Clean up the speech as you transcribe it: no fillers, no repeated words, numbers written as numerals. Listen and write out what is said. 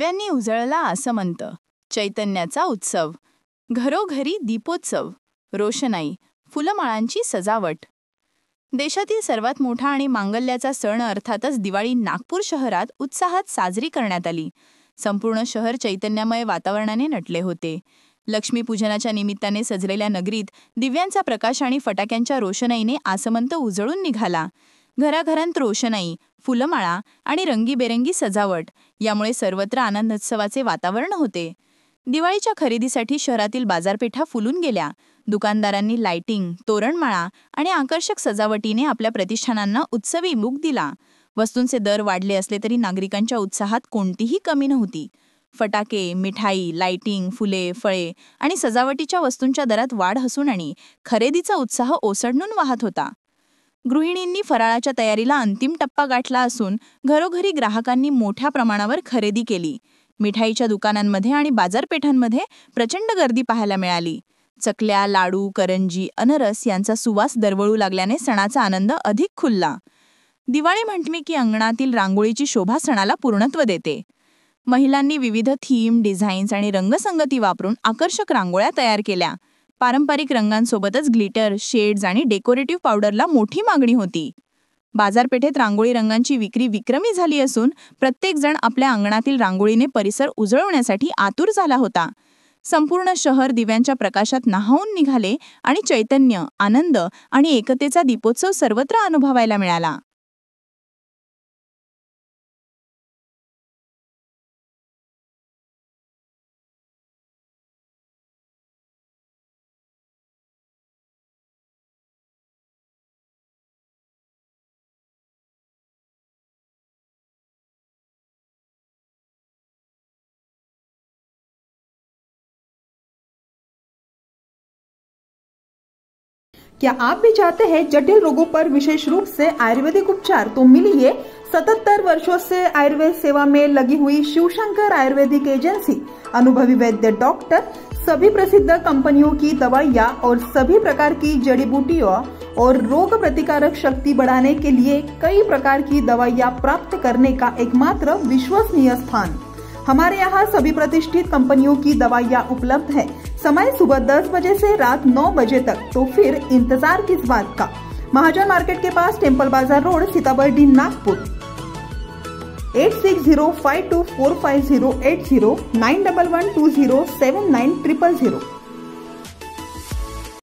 दिव्यांनी उजळला आसमंत, चैतन्याचा उत्सव, घरोघरी दीपोत्सव, रोषणाई, फुलमाळांची सजावट. देशातील सर्वात मोठा आणि मांगल्याचा सण अर्थातच दिवाळी नागपूर शहरात उत्साहात साजरी करण्यात आली. संपूर्ण शहर चैतन्यमय वातावरणाने नटले होते. लक्ष्मीपूजनाच्या निमित्ताने सजलेल्या नगरीत दिव्यांचा प्रकाश आणि फटाक्यांच्या रोषणाईने आसमंत उजळून निघाला. घराघरांत रोषणाई, फुलमाळा आणि रंगीबेरंगी सजावट यामुळे सर्वत्र आनंदोत्सवाचे वातावरण होते. दिवाळीच्या खरेदीसाठी शहरातील बाजारपेठा फुलून गेल्या. दुकानदारांनी लाइटिंग, तोरणमाळा आणि आकर्षक सजावटीने आपल्या प्रतिष्ठानांना उत्सवी लूक दिला. वस्तूंचे दर वाढले असले तरी नागरिकांच्या उत्साहात कोणतीही कमी नव्हती. फटाके, मिठाई, लाइटिंग, फुले, फळे आणि सजावटीच्या वस्तूंच्या दरात वाढ हसून आणि खरेदीचा उत्साह ओसंडून वाहत होता. गृहिणींनी फराळाच्या तयारीला अंतिम टप्पा गाठला असून घरोघरी ग्राहकांनी मोठ्या प्रमाणावर खरेदी केली. मिठाईच्या दुकानांमध्ये आणि बाजारपेठांमध्ये प्रचंड गर्दी पाहायला मिळाली. चकल्या, लाडू, करंजी, अनरस यांचा सुवास दरवळू लागल्याने सणाचा आनंद अधिक खुलला. दिवाळी म्हटली की अंगणातील रांगोळीची शोभा सणाला पूर्णत्व देते. महिलांनी विविध थीम, डिझाईन्स आणि रंगसंगती वापरून आकर्षक रांगोळ्या तयार केल्या. पारंपरिक रंगांसोबतच ग्लिटर, शेड्स आणि डेकोरेटिव्ह पावडरला मोठी मागणी होती. बाजारपेठेत रांगोळी रंगांची विक्री विक्रमी झाली असून प्रत्येकजण आपल्या अंगणातील रांगोळीने परिसर उजळवण्यासाठी आतुर झाला होता. संपूर्ण शहर दिव्यांच्या प्रकाशात न्हाऊन निघाले आणि चैतन्य, आनंद आणि एकतेचा दीपोत्सव सर्वत्र अनुभवायला मिळाला. क्या आप भी चाहते हैं जटिल रोगों पर विशेष रूप से आयुर्वेदिक उपचार? तो मिलिए 77 वर्षों से आयुर्वेद सेवा में लगी हुई शिवशंकर आयुर्वेदिक एजेंसी, अनुभवी वैद्य डॉक्टर, सभी प्रसिद्ध कंपनियों की दवाइयाँ और सभी प्रकार की जड़ी बूटियों और रोग प्रतिकारक शक्ति बढ़ाने के लिए कई प्रकार की दवाइयाँ प्राप्त करने का एकमात्र विश्वसनीय स्थान। हमारे यहाँ सभी प्रतिष्ठित कंपनियों की दवाइयाँ उपलब्ध है। समय सुबह 10 बजे से रात 9 बजे तक, तो फिर इंतजार किस बात का। महाजन मार्केट के पास, टेम्पल बाजार रोड, सीताबर्डी, नागपुर। 8605245080 9112079000।